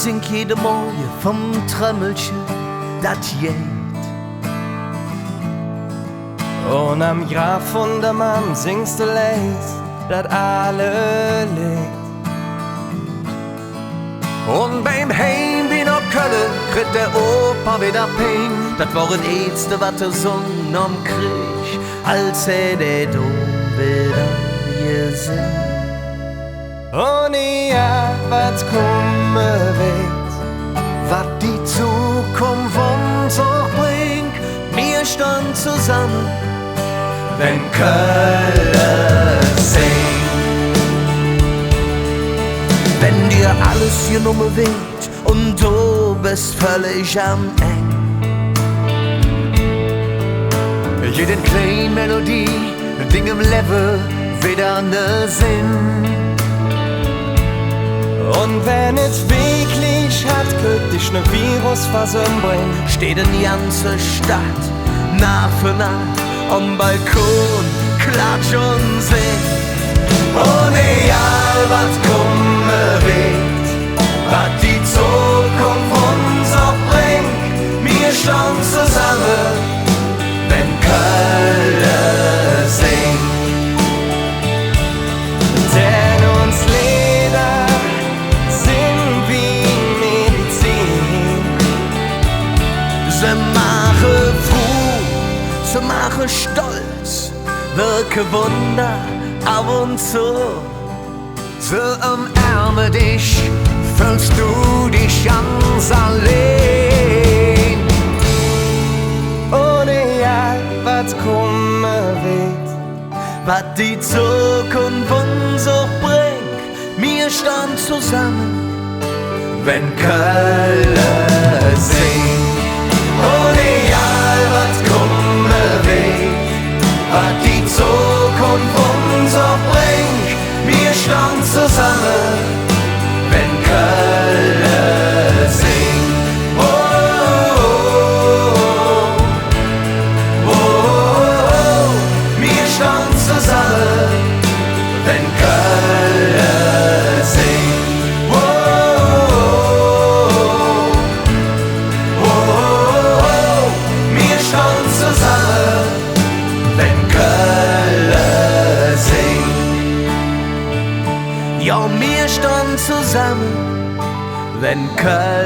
sing jede Morgen vom Trömmelchen, dat geht. Und am Grab von der Mann singst du leis, dat alle lebt. Und beim Heimweh nach Köln kriegt der Opa wieder Ping. Das war das Ätzte, was er sung am Krieg, als der Dom wieder gesehen. Und ja, was komme wird, Was die Zukunft uns auch bringt, wir standen zusammen, wenn Köln singt. Wenn dir alles genommen wird und du bist völlig am Eng. Jede kleine Melodie, Ding im Level, wieder ne Sinn. und wenn es wirklich hat, könnte ich ne Virus versümbern. Steht in ganze Stadt, Nacht für Nacht, am Balkon, klatsch und sing. Und egal was komme wird, was die Zukunft uns auch bringt, wir stehen zusammen, wenn Köln singt. Denn uns Lieder sind wie Medizin. Sie machen froh, sie machen stolz, wirke Wunder ab und zu. Sie umarme dich, fühlst du dich ganz allein. Und egal was komme wird, Was die Zukunft uns auch bringt, wir stehen zusammen, wenn Köln singt. Und egal was komme wird, was die Zukunft uns auch bringt, wir stehen zusammen, wenn Köln singt. Oh, oh, oh, oh, wir stehen zusammen, wenn Köln singt. Oh, oh, oh, oh, wir stehen zusammen, wenn Köln singt. Ja, wir stehen zusammen, wenn Köln